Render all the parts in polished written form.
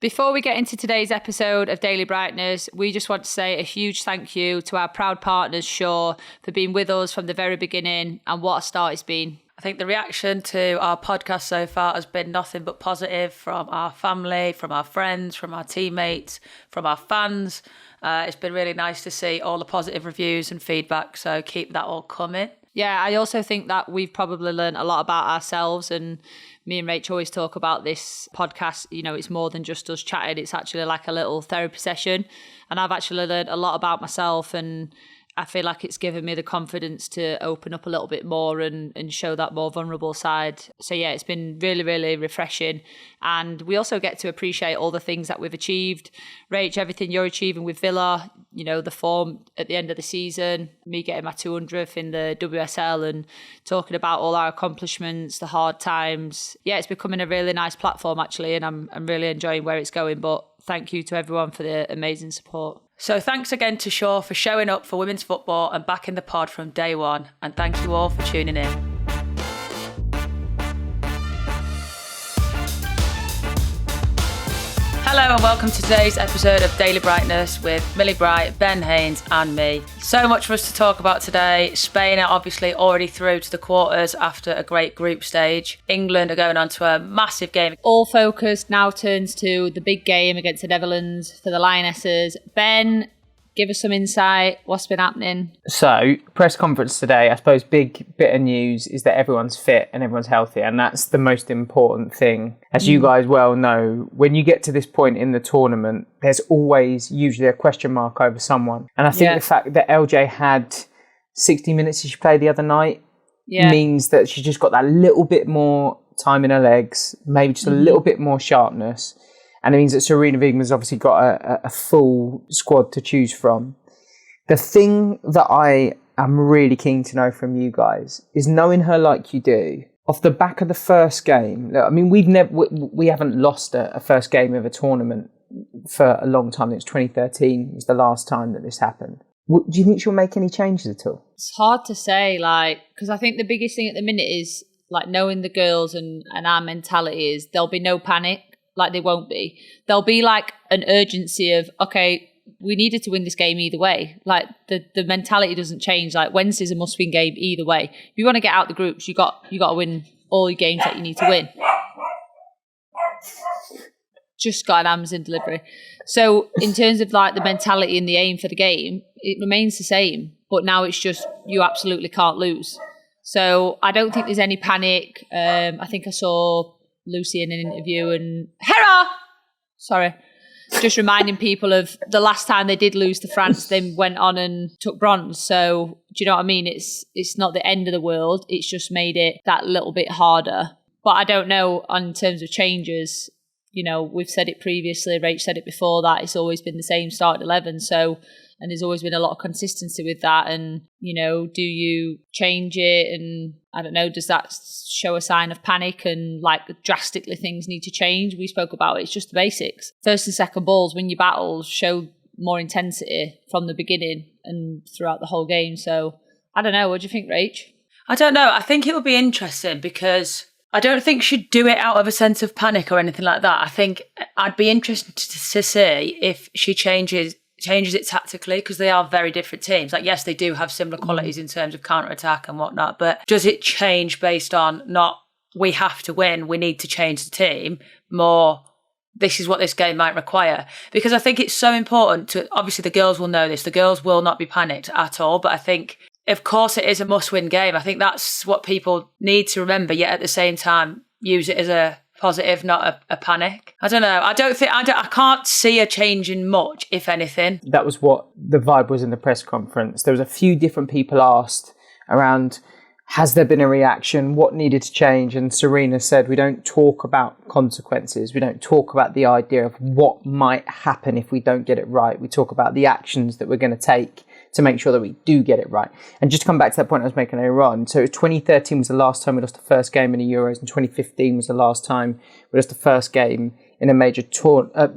Before we get into today's episode of Daily Brightness, we just want to say a huge thank you to our proud partners, Shaw, for being with us from the very beginning, and what a start it's been. I think the reaction to our podcast so far has been nothing but positive from our family, from our friends, from our teammates, from our fans. It's been really nice to see all the positive reviews and feedback, so keep that all coming. Yeah, I also think that we've probably learned a lot about ourselves, and me and Rach always talk about this podcast. You know, it's more than just us chatting. It's actually like a little therapy session. And I've actually learned a lot about myself, and I feel like it's given me the confidence to open up a little bit more and show that more vulnerable side. So yeah, it's been really, really refreshing. And we also get to appreciate all the things that we've achieved. Rach, everything you're achieving with Villa, you know, the form at the end of the season, me getting my 200th in the WSL and talking about all our accomplishments, the hard times. Yeah, it's becoming a really nice platform actually, and I'm really enjoying where it's going. But thank you to everyone for the amazing support. So thanks again to Shaw for showing up for women's football and backing the pod from day one. And thank you all for tuning in. Hello and welcome to today's episode of Daily Brightness with Millie Bright, Ben Haines and me. So much for us to talk about today. Spain are obviously already through to the quarters after a great group stage. England are going on to a massive game. All focus now turns to the big game against the Netherlands for the Lionesses. Ben, give us some insight. What's been happening? So, press conference today, I suppose big bit of news is that everyone's fit and everyone's healthy, and that's the most important thing. As you guys well know, when you get to this point in the tournament, there's always usually a question mark over someone. And I think the fact that LJ had 60 minutes she played the other night means that she's just got that little bit more time in her legs, maybe just a little bit more sharpness. And it means that Sarina Wiegman has obviously got a full squad to choose from. The thing that I am really keen to know from you guys is, knowing her like you do, off the back of the first game. I mean, we haven't lost a first game of a tournament for a long time. It's 2013 was the last time that this happened. Do you think she'll make any changes at all? It's hard to say, because I think the biggest thing at the minute is knowing the girls and our mentality is there'll be no panic. They won't be. There'll be an urgency of, okay, we needed to win this game either way. The mentality doesn't change. Wednesday's a must-win game either way. If you want to get out the groups, you got to win all your games that you need to win. Just got an Amazon delivery. So in terms of the mentality and the aim for the game, it remains the same. But now it's just, you absolutely can't lose. So I don't think there's any panic. I think I saw Lucy in an interview and just reminding people of the last time they did lose to France, they went on and took bronze. So do you know what I mean? It's not the end of the world. It's just made it that little bit harder. But I don't know in terms of changes. You know, we've said it previously, Rach said it before, that it's always been the same start 11. So, and there's always been a lot of consistency with that. And, you know, do you change it? And I don't know, does that show a sign of panic and drastically things need to change? We spoke about it. It's just the basics. First and second balls, win your battles, show more intensity from the beginning and throughout the whole game. So I don't know. What do you think, Rach? I don't know. I think it would be interesting because I don't think she'd do it out of a sense of panic or anything like that. I think I'd be interested to see if she changes it tactically, because they are very different teams. Yes, they do have similar qualities in terms of counter-attack and whatnot, but does it change based on not, we have to win, we need to change the team, more, this is what this game might require? Because I think it's so important to, obviously the girls will know this, the girls will not be panicked at all, but I think, of course, it is a must-win game. I think that's what people need to remember, yet at the same time, use it as a positive, not a panic. I don't know. I can't see a change in much, if anything. That was what the vibe was in the press conference. There was a few different people asked around, has there been a reaction? What needed to change? And Sarina said, we don't talk about consequences. We don't talk about the idea of what might happen if we don't get it right. We talk about the actions that we're going to take to make sure that we do get it right. And just to come back to that point I was making earlier on, so 2013 was the last time we lost the first game in the Euros, and 2015 was the last time we lost the first game in a major tournament.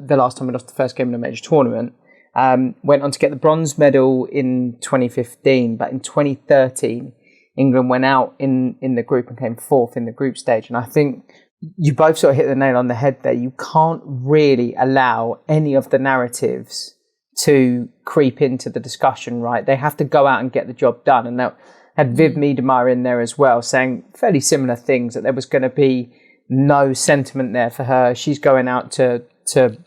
Went on to get the bronze medal in 2015, but in 2013, England went out in the group and came fourth in the group stage. And I think you both sort of hit the nail on the head there. You can't really allow any of the narratives to creep into the discussion, right? They have to go out and get the job done. And that had Viv Miedemar in there as well, saying fairly similar things, that there was going to be no sentiment there for her. She's going out to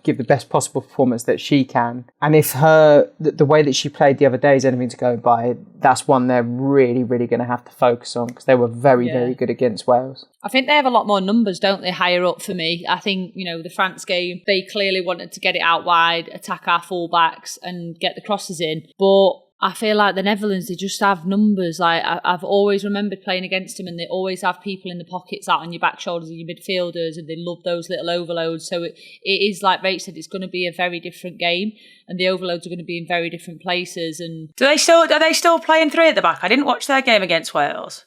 give the best possible performance that she can. And if the way that she played the other day is anything to go by, that's one they're really, really going to have to focus on, because they were very, very good against Wales. I think they have a lot more numbers, don't they, higher up for me. I think, the France game, they clearly wanted to get it out wide, attack our fullbacks and get the crosses in. But I feel like the Netherlands, they just have numbers. Like I've always remembered playing against them, and they always have people in the pockets out on your back shoulders of your midfielders, and they love those little overloads. So it is, like Rach said, it's going to be a very different game, and the overloads are going to be in very different places. And are they still playing three at the back? I didn't watch their game against Wales.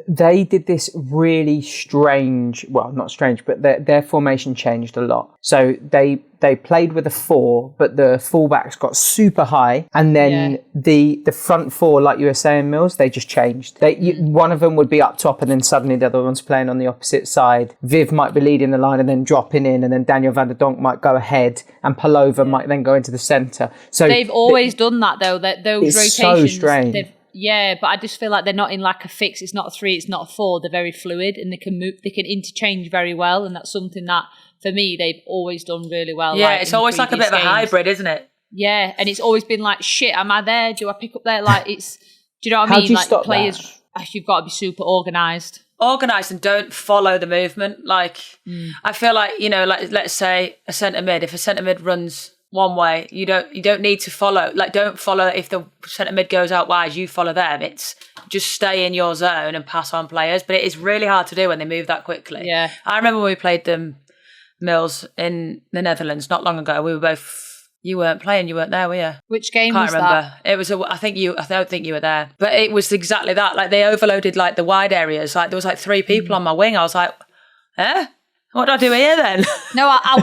They did this really strange, well, not strange, but their formation changed a lot. So they played with a 4, but the fullbacks got super high, and then the front 4, like you were saying, Mills, they just changed. One of them would be up top, and then suddenly the other one's playing on the opposite side. Viv might be leading the line and then dropping in, and then Daniel van der Donk might go ahead, and Palova might then go into the centre. So they've always done that, though. Those rotations. So strange. Yeah, but I just feel like they're not in like a fix. It's not a 3, it's not a 4. They're very fluid, and they can move. They can interchange very well, and that's something that, for me, they've always done really well. Yeah, it's always like a bit of a hybrid, isn't it? Yeah, and it's always been like, shit, am I there? Do I pick up there? Like, it's, do you know what I mean? How do you like stop players, you've got to be super organised. Organised and don't follow the movement. Like, I feel like, like let's say a centre mid. If a centre mid runs one way, you don't need to follow. Like, don't follow. If the centre mid goes out wide, you follow them. It's just stay in your zone and pass on players. But it is really hard to do when they move that quickly. Yeah, I remember when we played them, Mills, in the Netherlands not long ago. We were both. You weren't playing. You weren't there, were you? Which game Can't was remember. that? It was. I don't think you were there. But it was exactly that. Like, they overloaded like the wide areas. Like, there was like 3 people on my wing. I was like, what do I do here then? No, I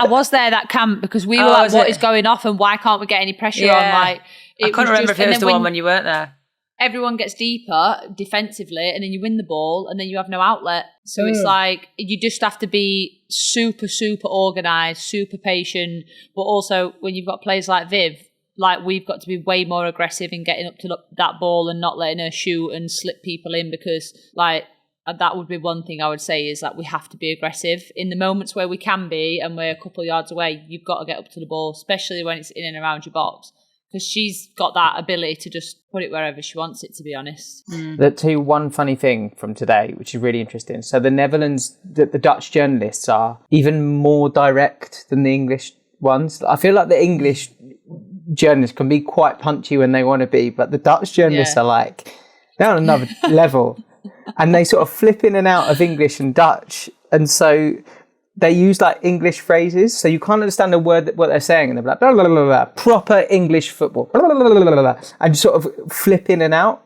was there that camp, because we were like, what is going off, and why can't we get any pressure on? Like, I couldn't remember if it was the one when you weren't there. Everyone gets deeper defensively, and then you win the ball, and then you have no outlet. So it's like, you just have to be super, super organised, super patient. But also, when you've got players like Viv, like, we've got to be way more aggressive in getting up to that ball and not letting her shoot and slip people in, because, like, that would be one thing I would say, is that we have to be aggressive in the moments where we can be, and we're a couple of yards away. You've got to get up to the ball, especially when it's in and around your box, because she's got that ability to just put it wherever she wants it, to be honest. I'll tell you one funny thing from today, which is really interesting. So the Netherlands, the Dutch journalists are even more direct than the English ones. I feel like the English journalists can be quite punchy when they want to be, but the Dutch journalists are like, they're on another level. And they sort of flip in and out of English and Dutch. And so they use like English phrases. So you can't understand a word what they're saying. And they're like, blah, blah, blah, blah, proper English football. Blah, blah, blah, blah, blah, blah, and sort of flip in and out,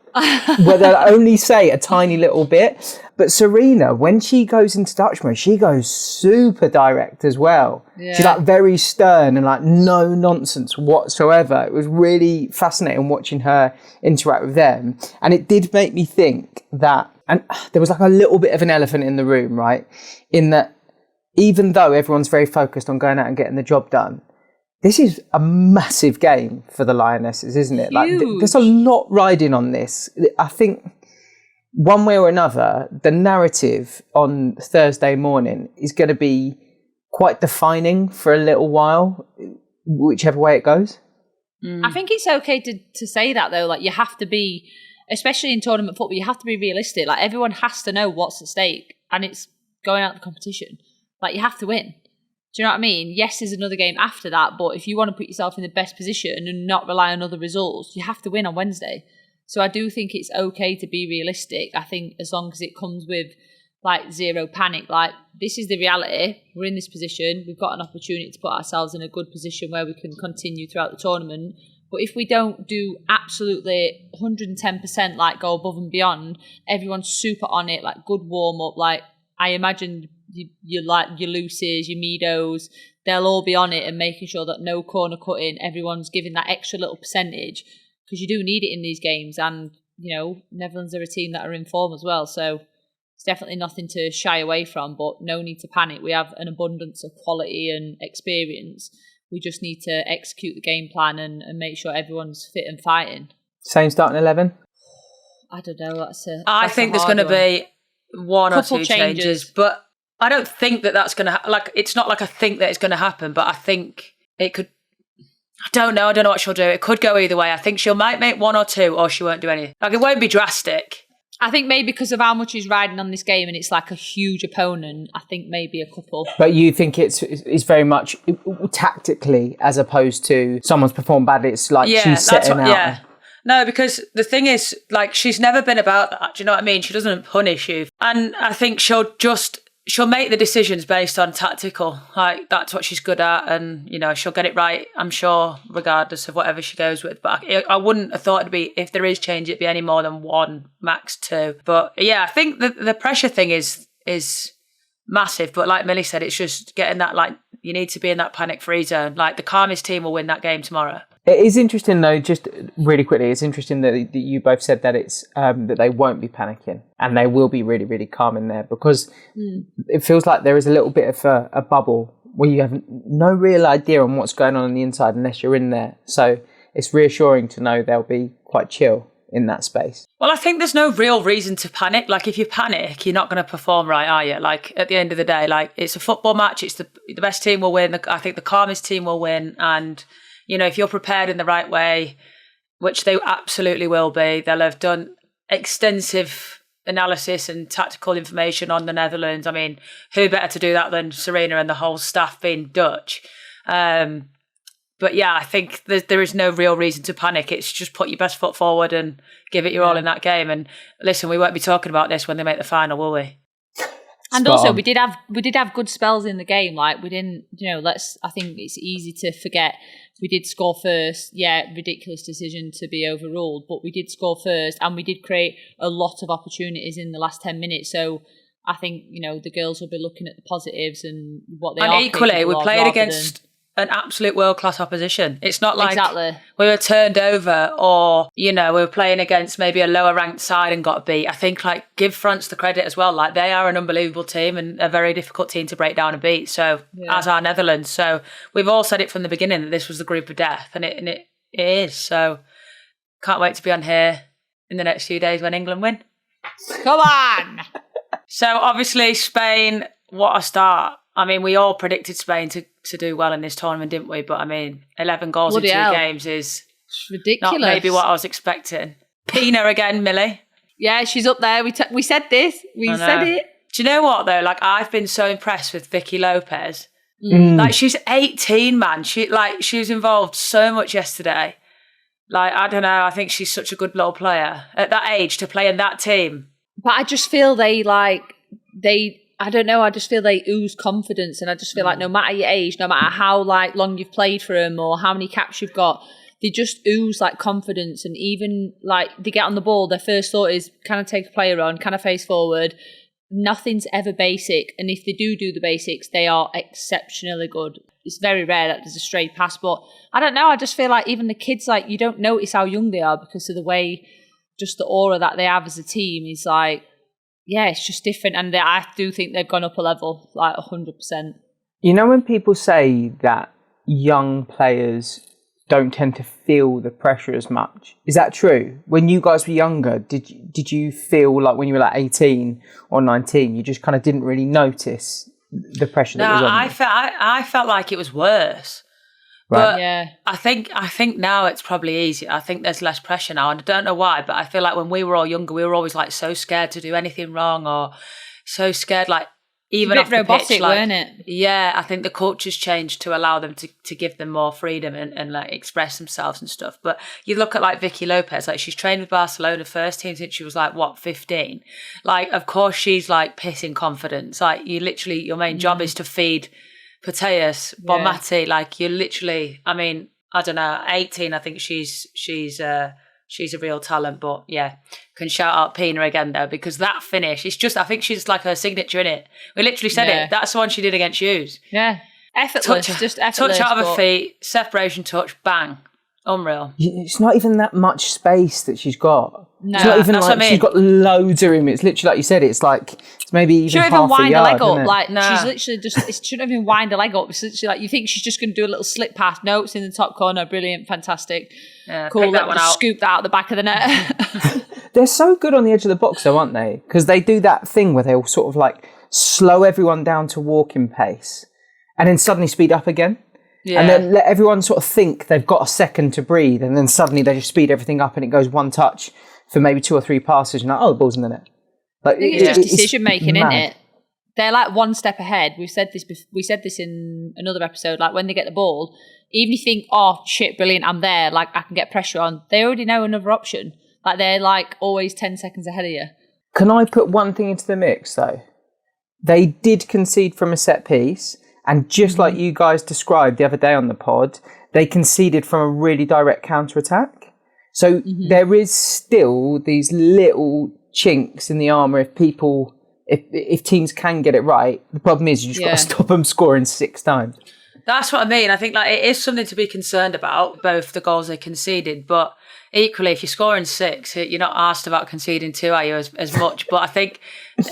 where they'll only say a tiny little bit. But Sarina, when she goes into Dutch mode, she goes super direct as well. Yeah. She's like very stern and like no nonsense whatsoever. It was really fascinating watching her interact with them. And it did make me think that, and there was like a little bit of an elephant in the room, right? In that, even though everyone's very focused on going out and getting the job done, this is a massive game for the Lionesses, isn't it? Like, there's a lot riding on this. I think one way or another, the narrative on Thursday morning is going to be quite defining for a little while, whichever way it goes. I think it's okay to say that, though. Like, you have to be, especially in tournament football, you have to be realistic. Like, everyone has to know what's at stake, and it's going out the competition. Like, you have to win. Do you know what I mean? Yes, there's another game after that, but if you want to put yourself in the best position and not rely on other results, you have to win on Wednesday. So I do think it's okay to be realistic. I think as long as it comes with like zero panic, like, this is the reality. We're in this position. We've got an opportunity to put ourselves in a good position where we can continue throughout the tournament. But if we don't do absolutely 110%, like, go above and beyond, everyone's super on it, like, good warm up. Like, I imagine you like your Luces, your Meadows, they'll all be on it and making sure that no corner cutting, everyone's giving that extra little percentage, because you do need it in these games. And, you know, Netherlands are a team that are in form as well. So It's definitely nothing to shy away from, but no need to panic. We have an abundance of quality and experience. We just need to execute the game plan and make sure everyone's fit and fighting. Same starting 11? I don't know. I think there's going to be one or two changes, but I don't think that's going to it's not like I think that it's going to happen, but I think it could. I don't know what she'll do. It could go either way. I think she might make one or two, or she won't do anything. Like, it won't be drastic. I think maybe because of how much he's riding on this game and it's like a huge opponent, I think maybe a couple. But you think it's very much tactically as opposed to someone's performed badly. It's like she's setting out. Yeah. No, because the thing is, like, she's never been about that. Do you know what I mean? She doesn't punish you. And I think she'll make the decisions based on tactical. Like, that's what she's good at. And, you know, she'll get it right, I'm sure, regardless of whatever she goes with. But I wouldn't have thought it'd be, if there is change, it'd be any more than one, max two. But yeah, I think the pressure thing is massive. But like Millie said, it's just getting that, like, you need to be in that panic-free zone. Like, the calmest team will win that game tomorrow. It is interesting, though, just really quickly, it's interesting that you both said that it's that they won't be panicking and they will be really, really calm in there, because it feels like there is a little bit of a bubble where you have no real idea on what's going on the inside unless you're in there. So it's reassuring to know they'll be quite chill in that space. Well, I think there's no real reason to panic. Like, if you panic, you're not going to perform right, are you? Like, at the end of the day, like, it's a football match. It's the best team will win. I think the calmest team will win. And, you know, if you're prepared in the right way, which they absolutely will be, they'll have done extensive analysis and tactical information on the Netherlands. I mean, who better to do that than Sarina and the whole staff being Dutch? But yeah, I think there is no real reason to panic. It's just put your best foot forward and give it your all in that game. And listen, we won't be talking about this when they make the final, will we? And also, we did have good spells in the game. Like, we didn't, you know, I think it's easy to forget. We did score first. Yeah, ridiculous decision to be overruled, but we did score first and we did create a lot of opportunities in the last 10 minutes. So I think, you know, the girls will be looking at the positives and what they are. And equally, we played against an absolute world-class opposition. It's not like we were turned over or, you know, we were playing against maybe a lower-ranked side and got beat. I think, like, give France the credit as well. Like, they are an unbelievable team and a very difficult team to break down and beat. So, as are Netherlands. So, we've all said it from the beginning that this was the group of death, and it is. So, can't wait to be on here in the next few days when England win. Come on! So, obviously, Spain, what a start. I mean, we all predicted Spain to do well in this tournament, didn't we? But I mean, 11 goals in 2 games is ridiculous. Not maybe what I was expecting. Pina again, Millie. Yeah, she's up there. We said this. We said it. Do you know what, though? Like, I've been so impressed with Vicky Lopez. Like, she's 18, man. She was involved so much yesterday. Like, I don't know. I think she's such a good little player at that age to play in that team. But I just feel I don't know, I just feel they ooze confidence, and I just feel like no matter your age, no matter how like long you've played for them or how many caps you've got, they just ooze like confidence. And even like they get on the ball, their first thought is, can I take a player on? Can I face forward? Nothing's ever basic. And if they do the basics, they are exceptionally good. It's very rare that there's a stray pass, but I don't know, I just feel like even the kids, like, you don't notice how young they are because of the way, just the aura that they have as a team is like, yeah, it's just different. And I do think they've gone up a level, like 100%. You know, when people say that young players don't tend to feel the pressure as much, is that true? When you guys were younger, did you feel like when you were like 18 or 19, you just kind of didn't really notice the pressure that was on you? I felt like it was worse. Right. But yeah. I think now it's probably easier. I think there's less pressure now, and I don't know why, but I feel like when we were all younger, we were always like so scared to do anything wrong, or so scared, like even off the robotic pitch, like, weren't it? Yeah, I think the culture's changed to allow them to give them more freedom and like express themselves and stuff. But you look at like Vicky Lopez, like she's trained with Barcelona first team since she was like 15. Like, of course she's like pissing confidence. Like, you literally, your main job is to feed Mateus, Bonmati, like you literally, I mean, I don't know, 18, I think she's a real talent, but yeah, can shout out Pina again though, because that finish, it's just, I think she's like her signature in it. We literally said it, that's the one she did against Hughes. Yeah, effortless, just effortless. Touch out of her feet, separation touch, bang. Unreal. It's not even that much space that she's got. No, it's not even that's like what I mean. She's got loads of room. It's literally like you said. It's like it's maybe even she half shouldn't even wind a her yard, leg up. isn't it? Like No. she's literally just. She shouldn't even wind her leg up. It's literally like you think she's just going to do a little slip pass. No, it's in the top corner. Brilliant, fantastic, cool. That one out. Scoop that out the back of the net. They're so good on the edge of the box, though, aren't they? Because they do that thing where they'll sort of like slow everyone down to walking pace, and then suddenly speed up again. Yeah. And then let everyone sort of think they've got a second to breathe, and then suddenly they just speed everything up, and it goes one touch for maybe 2 or 3 passes, and like, oh, the ball's in the net. Like, I think it's just decision making, isn't it? They're like one step ahead. We said this in another episode. Like when they get the ball, even if you think, oh shit, brilliant, I'm there. Like I can get pressure on. They already know another option. Like they're like always 10 seconds ahead of you. Can I put one thing into the mix though? They did concede from a set piece. And just like you guys described the other day on the pod, they conceded from a really direct counter-attack. So there is still these little chinks in the armour if teams can get it right. The problem is you just got to stop them scoring 6 times. That's what I mean. I think like it is something to be concerned about, both the goals they conceded, but equally, if you're scoring 6, you're not asked about conceding 2, are you, as much? But I think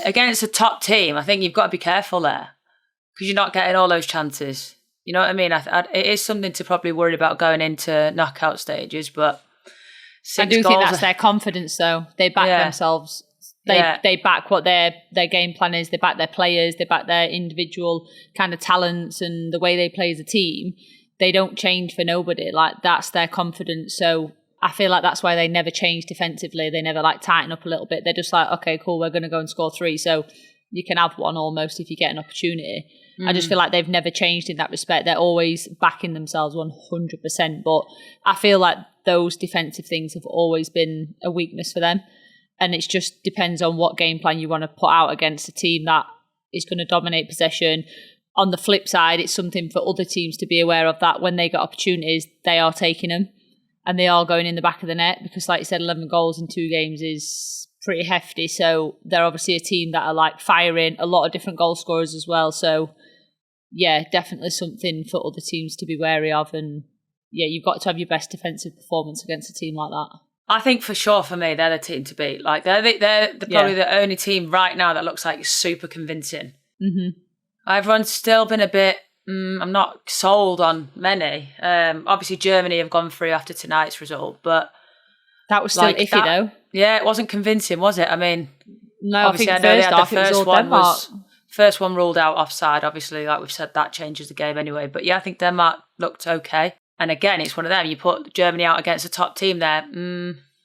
against a top team, I think you've got to be careful there. Because you're not getting all those chances. You know what I mean? It is something to probably worry about going into knockout stages, but I do think that's their confidence, though. They back themselves. They back what their game plan is. They back their players. They back their individual kind of talents and the way they play as a team. They don't change for nobody. Like, that's their confidence. So I feel like that's why they never change defensively. They never, like, tighten up a little bit. They're just like, okay, cool, we're going to go and score 3. So you can have one almost if you get an opportunity. I just feel like they've never changed in that respect. They're always backing themselves 100%. But I feel like those defensive things have always been a weakness for them. And it just depends on what game plan you want to put out against a team that is going to dominate possession. On the flip side, it's something for other teams to be aware of, that when they get opportunities, they are taking them. And they are going in the back of the net because, like you said, 11 goals in 2 games is pretty hefty. So they're obviously a team that are like firing a lot of different goal scorers as well. So yeah, definitely something for other teams to be wary of. And yeah, you've got to have your best defensive performance against a team like that. I think for sure for me, they're the team to beat. Like they're probably the only team right now that looks like super convincing. Mm-hmm. Everyone's still been a bit, I'm not sold on many. Obviously Germany have gone through after tonight's result, but that was still iffy though. Yeah, it wasn't convincing, was it? I mean, no, obviously I think first one ruled out offside. Obviously, like we've said, that changes the game anyway. But yeah, I think Denmark looked okay. And again, it's one of them. You put Germany out against a top team there.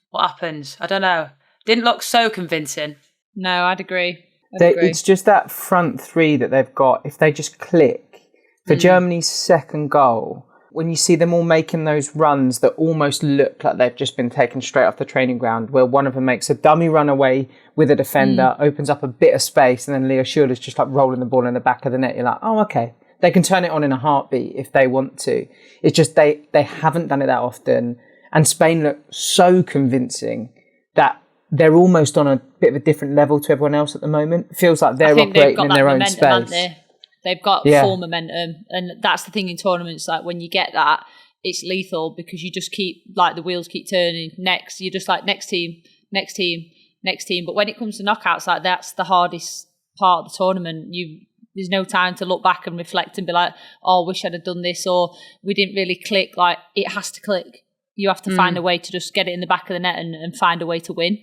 What happens? I don't know. Didn't look so convincing. No, I'd agree. It's just that front 3 that they've got. If they just click for Germany's second goal, when you see them all making those runs that almost look like they've just been taken straight off the training ground, where one of them makes a dummy run away with a defender, opens up a bit of space, and then Leo Schürrle's just like rolling the ball in the back of the net. You're like, oh, okay. They can turn it on in a heartbeat if they want to. It's just they haven't done it that often. And Spain look so convincing that they're almost on a bit of a different level to everyone else at the moment. It feels like they're operating in their own space. They've got full momentum, and that's the thing in tournaments. Like when you get that, it's lethal because you just keep like the wheels keep turning. Next, you're just like next team. But when it comes to knockouts, like that's the hardest part of the tournament. There's no time to look back and reflect and be like, oh, I wish I'd have done this, or we didn't really click. Like it has to click. You have to find a way to just get it in the back of the net and find a way to win.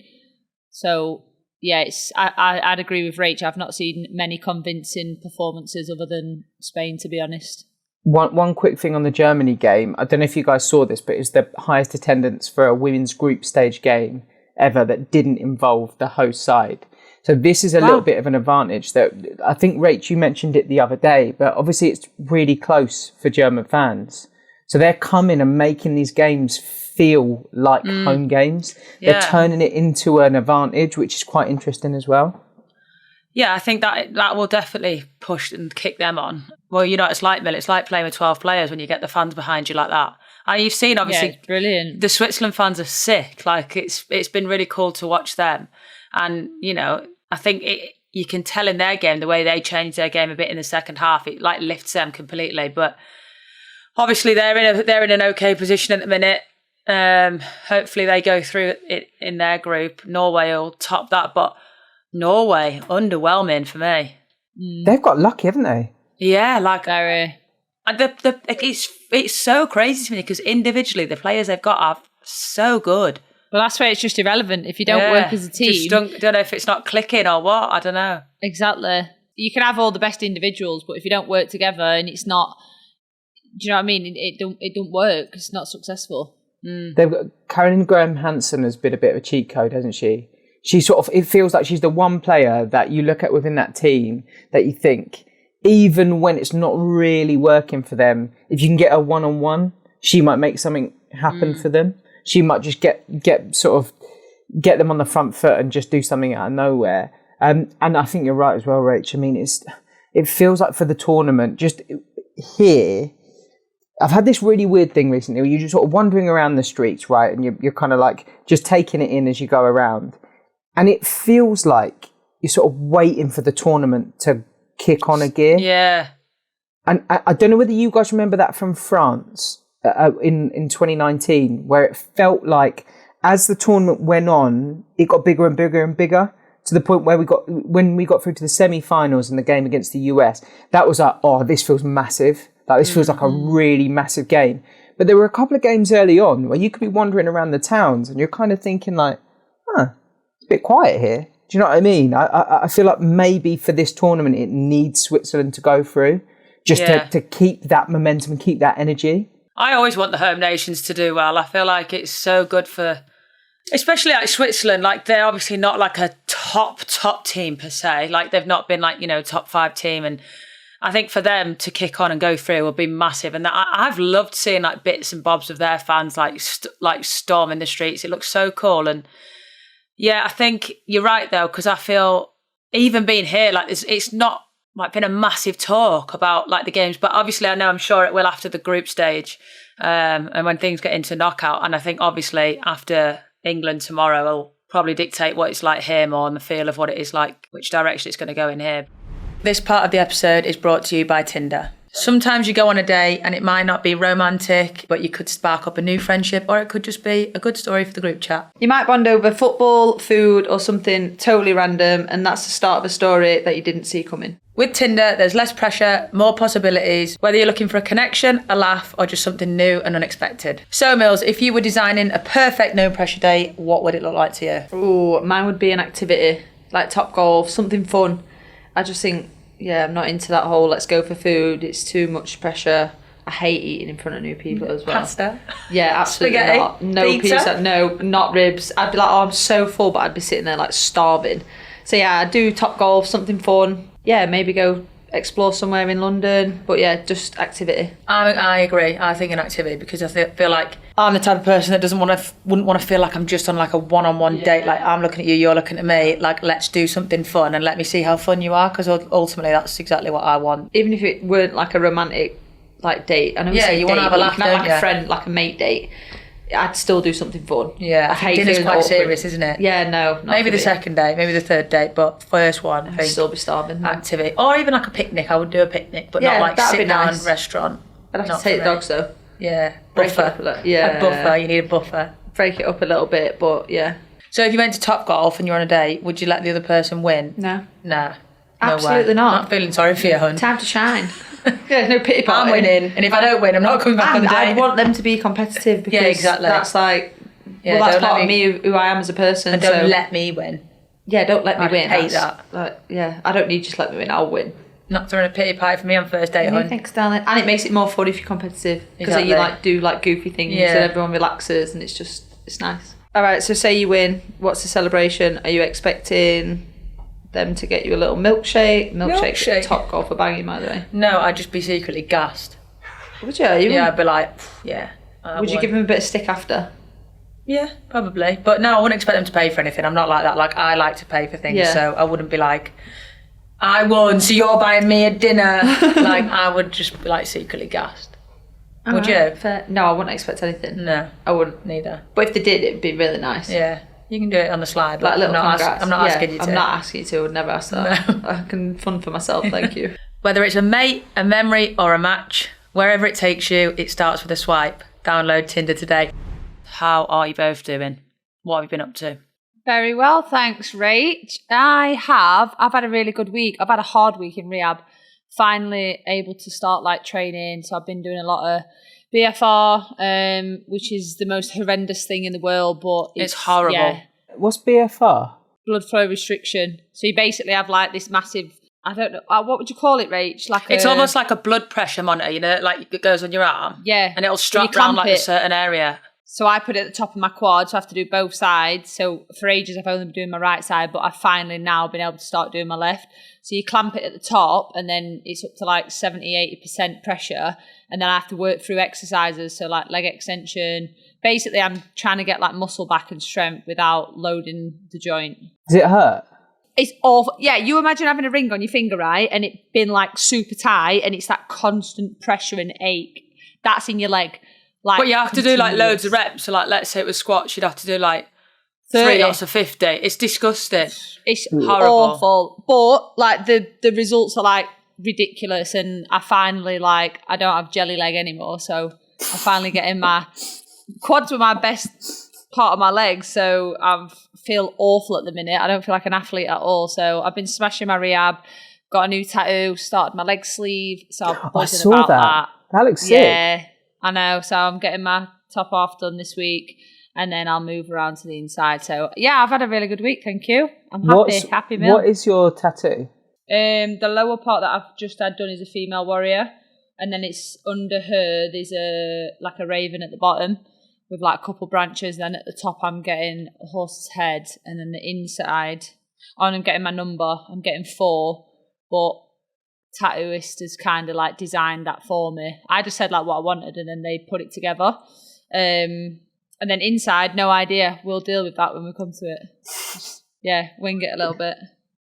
So. Yeah, I'd agree with Rach. I've not seen many convincing performances other than Spain, to be honest. One quick thing on the Germany game. I don't know if you guys saw this, but it's the highest attendance for a women's group stage game ever that didn't involve the host side. So this is a little bit of an advantage that I think, Rach, you mentioned it the other day, but obviously it's really close for German fans. So they're coming and making these games feel like home games. They're turning it into an advantage, which is quite interesting as well. Yeah, I think that will definitely push and kick them on. Well, you know, it's like playing with 12 players when you get the fans behind you like that. And you've seen, obviously, it's brilliant. The Switzerland fans are sick. Like, it's been really cool to watch them. And, you know, I think you can tell in their game, the way they changed their game a bit in the second half, it like lifts them completely. But obviously they're in an okay position at the minute. Hopefully they go through it in their group. Norway will top that, but Norway, underwhelming for me. They've got lucky, haven't they? Yeah, like Very. and it's so crazy to me because individually the players they've got are so good. Well, that's where it's just irrelevant. If you don't work as a team. Just don't know if it's not clicking or what. I don't know. Exactly. You can have all the best individuals, but if you don't work together and it's not, do you know what I mean? It don't work. It's not successful. They've got Caroline Graham-Hansen has been a bit of a cheat code, hasn't she? She sort of, it feels like she's the one player that you look at within that team that you think, even when it's not really working for them, if you can get a one-on-one, she might make something happen for them. She might just get them on the front foot and just do something out of nowhere. And I think you're right as well, Rach. I mean, it feels like for the tournament, just here, I've had this really weird thing recently where you're just sort of wandering around the streets, right? And you're kind of like just taking it in as you go around. And it feels like you're sort of waiting for the tournament to kick on a gear. Yeah. And I don't know whether you guys remember that from France in 2019, where it felt like as the tournament went on, it got bigger and bigger and bigger to the point where when we got through to the semi-finals in the game against the US, that was like, oh, this feels massive. Like this feels like a really massive game. But there were a couple of games early on where you could be wandering around the towns and you're kind of thinking like, it's a bit quiet here. Do you know what I mean? I feel like maybe for this tournament, it needs Switzerland to go through just to keep that momentum and keep that energy. I always want the home nations to do well. I feel like it's so good for, especially like Switzerland, like they're obviously not like a top team per se. Like they've not been like, top 5 team. And I think for them to kick on and go through will be massive. And I've loved seeing like bits and bobs of their fans like storming the streets. It looks so cool. And yeah, I think you're right though, because I feel even being here, like it's not like been a massive talk about like the games, but obviously I'm sure it will after the group stage and when things get into knockout. And I think obviously after England tomorrow will probably dictate what it's like here more and the feel of what it is like, which direction it's going to go in here. This part of the episode is brought to you by Tinder. Sometimes you go on a date and it might not be romantic, but you could spark up a new friendship, or it could just be a good story for the group chat. You might bond over football, food, or something totally random, and that's the start of a story that you didn't see coming. With Tinder, there's less pressure, more possibilities, whether you're looking for a connection, a laugh, or just something new and unexpected. So, Mills, if you were designing a perfect no-pressure date, what would it look like to you? Ooh, mine would be an activity, like top golf, something fun. I just think, I'm not into that whole let's go for food. It's too much pressure. I hate eating in front of new people as well. Pasta? Yeah, absolutely Spaghetti? not. No pizza, no, not ribs. I'd be like, I'm so full, but I'd be sitting there like starving. So yeah, I'd do top golf, something fun. Yeah, maybe go explore somewhere in London. But yeah, just activity. I agree. I think an activity, because I feel like I'm the type of person that wouldn't want to feel like I'm just on like a one-on-one date. Like I'm looking at you, you're looking at me. Like let's do something fun and let me see how fun you are, because ultimately that's exactly what I want. Even if it weren't like a romantic like date. I know you want to have a laugh, like a friend, like a mate date. I'd still do something fun. Yeah, I think dinner's quite serious, isn't it? Yeah, no. Maybe the second date, maybe the third date, but first one, I think. I'd still be starving. Activity. Or even like a picnic. I would do a picnic, but not like sit down restaurant. I'd have to take the dogs though. Yeah. Buffer. A buffer. You need a buffer. Break it up a little bit, but yeah. So if you went to Top Golf and you're on a date, would you let the other person win? No. Nah. Absolutely not. Not feeling sorry for you, hun. Time to shine. Yeah, no pity party. I'm winning, and if I don't win, I'm not coming back on the date. I want them to be competitive, because that's like, that's part of me, who I am as a person. And don't let me win. Yeah, don't let me win. I hate that. Like, I don't need just let me win. I'll win. Not throwing a pity party for me on first date, hun. Thanks, darling. And it makes it more fun if you're competitive, because then you like do like goofy things and everyone relaxes, and it's nice. All right, so say you win. What's the celebration? Are you expecting them to get you a little milkshake? Milkshake. Top golf for banging, by the way. No, I'd just be secretly gassed. Would you? I'd be like, Would you give them a bit of stick after? Yeah, probably. But no, I wouldn't expect them to pay for anything. I'm not like that. Like, I like to pay for things, so I wouldn't be like, I won, so you're buying me a dinner. Like, I would just be like secretly gassed. Would you? Fair. No, I wouldn't expect anything. No, I wouldn't. Neither. But if they did, it'd be really nice. Yeah. You can do it on the slide. Like little I'm not asking you to. I'm not asking you to. I would never ask that. No. I can fun for myself, thank you. Whether it's a mate, a memory, or a match, wherever it takes you, it starts with a swipe. Download Tinder today. How are you both doing? What have you been up to? Very well, thanks, Rach. I've had a really good week. I've had a hard week in rehab. Finally able to start like training. So I've been doing a lot of BFR, which is the most horrendous thing in the world, but it's horrible. Yeah, What's BFR? blood flow restriction. So you basically have like this massive, I don't know, what would you call it, Rach? It's almost like a blood pressure monitor, you know, like it goes on your arm. Yeah. And it'll strap around like a certain area. So I put it at the top of my quad, so I have to do both sides. So for ages I've only been doing my right side, but I've finally now been able to start doing my left. So you clamp it at the top and then it's up to like 70, 80% pressure. And then I have to work through exercises, so like leg extension. Basically I'm trying to get like muscle back and strength without loading the joint. Does it hurt? It's awful. Yeah, you imagine having a ring on your finger, right? And it being like super tight and it's that constant pressure and ache. That's in your leg. But you have to do like loads of reps. So like, let's say it was squats, you'd have to do like 3 lots of 50. It's disgusting. It's horrible. Awful. But like the results are like ridiculous. And I finally I don't have jelly leg anymore. So I finally get in my quads were my best part of my legs. So I feel awful at the minute. I don't feel like an athlete at all. So I've been smashing my rehab, got a new tattoo, started my leg sleeve. So I'm I saw that. That looks sick. Yeah. I know, so I'm getting my top half done this week and then I'll move around to the inside. So, yeah, I've had a really good week, thank you. I'm happy meal. What is your tattoo? The lower part that I've just had done is a female warrior and then it's under her, there's a raven at the bottom with like a couple branches. Then at the top I'm getting a horse's head and then the inside, I'm getting my number, I'm getting 4, but tattooist has kind of like designed that for me. I just said like what I wanted and then they put it together. And then inside, no idea. We'll deal with that when we come to it. Just, wing it a little bit.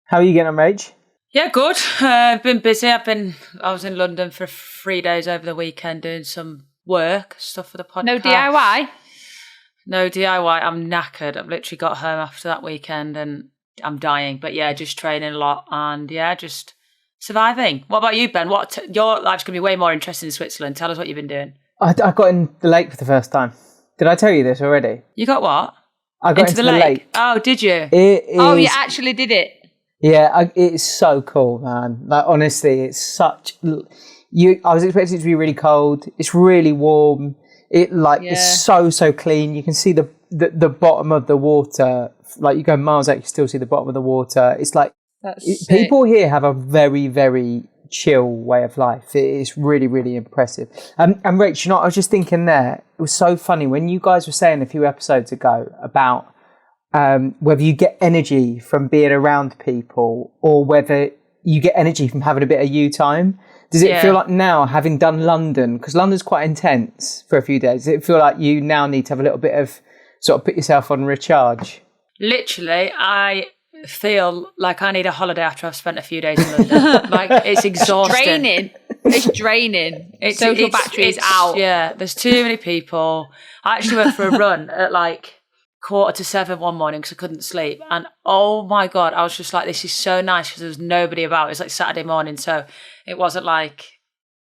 How are you getting on, Rach? Yeah, good. I've been busy. I was in London for 3 days over the weekend doing some work, stuff for the podcast. No DIY? No DIY. I'm knackered. I've literally got home after that weekend and I'm dying. But yeah, just training a lot and just surviving. What about you, Ben? Your life's going to be way more interesting in Switzerland. Tell us what you've been doing. I got in the lake for the first time. Did I tell you this already? You got what? I got into the lake. Oh, did you? You actually did it? Yeah, it's so cool, man. Like, honestly, it's such... I was expecting it to be really cold. It's really warm. It's so clean. You can see the bottom of the water. Like, you go miles out, you still see the bottom of the water. It's like... People here have a very, very chill way of life. It is really, really impressive. And Rach, I was just thinking there, it was so funny when you guys were saying a few episodes ago about whether you get energy from being around people or whether you get energy from having a bit of you time. Does it feel like now, having done London, because London's quite intense for a few days, does it feel like you now need to have a little bit of sort of put yourself on recharge? Literally, I feel like I need a holiday after I've spent a few days in London. Like, it's exhausting. It's draining. Social battery is out. Yeah, there's too many people. I actually went for a run at like 6:45 one morning because I couldn't sleep. And oh my God, I was just like, this is so nice because there was nobody about. It was like Saturday morning, so it wasn't like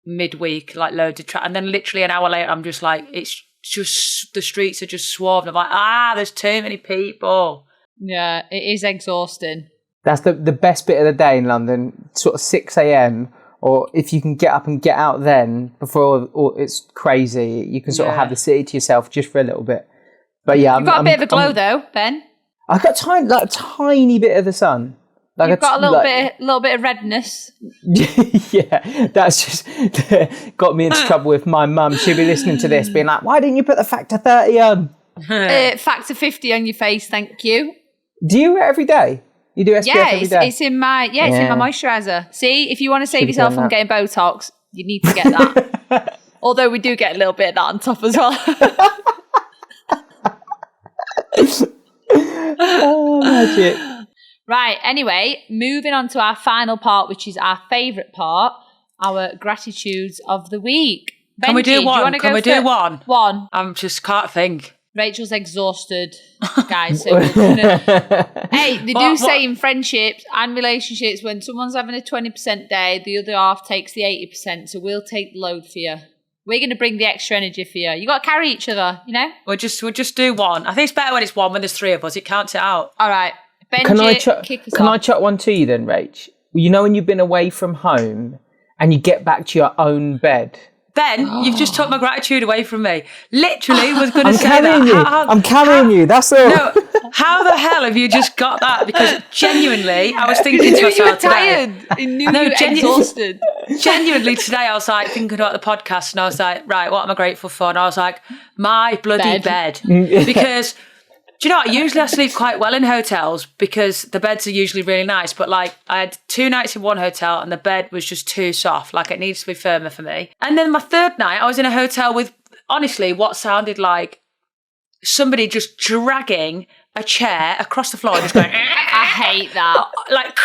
midweek, like loads of traffic. And then literally an hour later, I'm just like, it's just, the streets are just swarmed. I'm like, there's too many people. Yeah, it is exhausting. That's the best bit of the day in London, sort of 6 a.m. Or if you can get up and get out then before it's crazy, you can sort of have the city to yourself just for a little bit. But yeah, you've got a bit of a glow though, Ben. I got a tiny bit of the sun. Like you've got a little bit of redness. Yeah, that's just got me into trouble with my mum. She'll be listening to this, being like, "Why didn't you put the factor 30 on?" Factor 50 on your face, thank you. Do you wear it every day? You do SPF every day? It's in my it's in my moisturiser. See, if you want to save yourself from getting Botox, you need to get that. Although we do get a little bit of that on top as well. Oh, magic. Right, anyway, moving on to our final part, which is our favourite part, our gratitudes of the week. Benji, Can we do one? Can we do one? One. I just can't think. Rachel's exhausted, guys. So hey, they do say in friendships and relationships, when someone's having a 20% day, the other half takes the 80%. So we'll take the load for you. We're going to bring the extra energy for you. You got to carry each other, you know? We'll just do one. I think it's better when it's one, when there's three of us. It counts it out. All right. Benji, kick us off. Can I chuck one to you then, Rach? You know when you've been away from home and you get back to your own bed? Ben, you've just took my gratitude away from me. Literally was going to say carrying that. You. I'm carrying you. That's all. No, how the hell have you just got that? Because genuinely, I was thinking to myself you were today. tired. He knew you were exhausted. Genuinely today, I was like thinking about the podcast, and I was like, right, what am I grateful for? And I was like, my bloody bed. Because do you know what? Usually I sleep quite well in hotels because the beds are usually really nice. But like I had 2 nights in one hotel and the bed was just too soft. Like it needs to be firmer for me. And then my third night, I was in a hotel with, honestly, what sounded like somebody just dragging a chair across the floor, just going, I hate that. Like,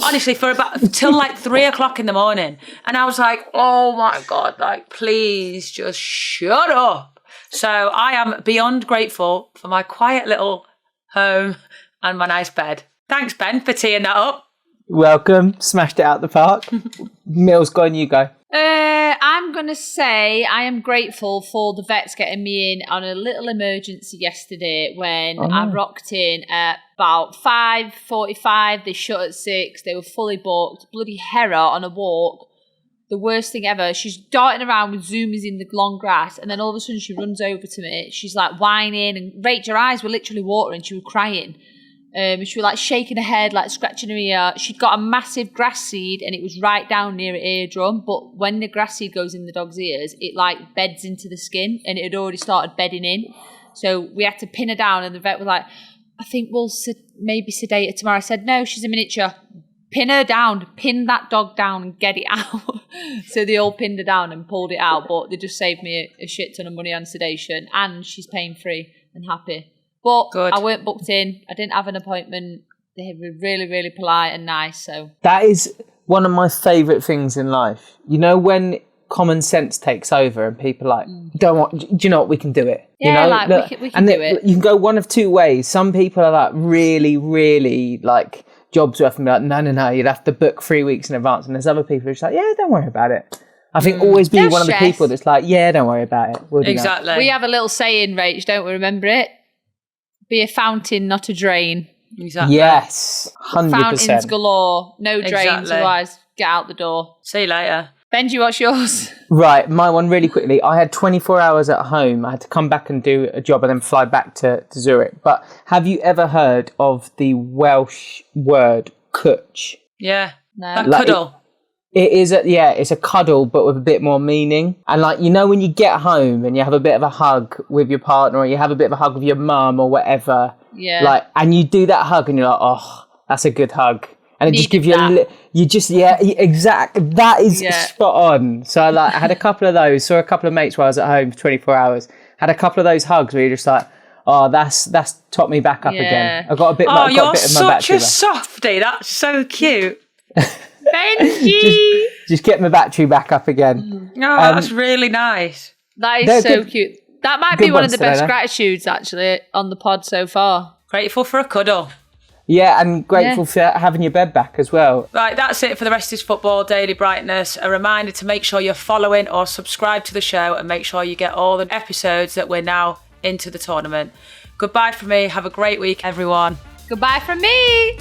honestly, for about till like 3 o'clock in the morning. And I was like, oh my God, like, please just shut up. So I am beyond grateful for my quiet little home and my nice bed. Thanks, Ben, for teeing that up. Welcome. Smashed it out the park. Mills, go on, you go. I'm going to say I am grateful for the vets getting me in on a little emergency yesterday when I rocked in at about 5:45. They shut at 6. They were fully booked. Bloody Hera on a walk. The worst thing ever. She's darting around with zoomies in the long grass, and then all of a sudden she runs over to me. She's like whining, and Rach, her eyes were literally watering. She was crying. She was like shaking her head, like scratching her ear. She'd got a massive grass seed, and it was right down near her eardrum. But when the grass seed goes in the dog's ears, it like beds into the skin, and it had already started bedding in. So we had to pin her down, and the vet was like, "I think we'll maybe sedate her tomorrow." I said, "No, she's a miniature. Pin her down, pin that dog down and get it out." So they all pinned her down and pulled it out, but they just saved me a shit ton of money on sedation, and she's pain free and happy. But good. I weren't booked in. I didn't have an appointment. They were really, really polite and nice. So that is one of my favourite things in life. You know, when common sense takes over and people are like, do you know what, we can do it. Yeah, you know? like we can do it. You can go one of two ways. Some people are like really, really like jobs worth and be like, no, you'd have to book 3 weeks in advance. And there's other people who are just like, yeah, don't worry about it. I think always be one of the people that's like, yeah, don't worry about it. We'll do exactly. that. We have a little saying, Rach, don't we? Remember it? Be a fountain, not a drain. Exactly. Yes, 100%. Fountains galore, no drains, Exactly. Otherwise get out the door. See you later. Benji, what's yours? Right, my one really quickly. I had 24 hours at home. I had to come back and do a job and then fly back to Zurich. But have you ever heard of the Welsh word cwtch? Yeah. No. Like cuddle. It is it's a cuddle, but with a bit more meaning. And like, you know, when you get home and you have a bit of a hug with your partner, or you have a bit of a hug with your mum or whatever, like, and you do that hug and you're like, oh, that's a good hug. And it just gives you exactly. That is spot on. So I had a couple of those, saw a couple of mates while I was at home for 24 hours, had a couple of those hugs where you're just like, oh, that's topped me back up again. I got a bit. Oh, you're of my such a softie. That's so cute. Benji! Just get my battery back up again. Oh, that's really nice. That is so cute. That might be one of the best today, gratitudes, actually, on the pod so far. Grateful for a cuddle. Yeah, and grateful for having your bed back as well. Right, that's it for the Rest is Football Daily Brightness. A reminder to make sure you're following or subscribe to the show and make sure you get all the episodes that we're now into the tournament. Goodbye from me. Have a great week, everyone. Goodbye from me.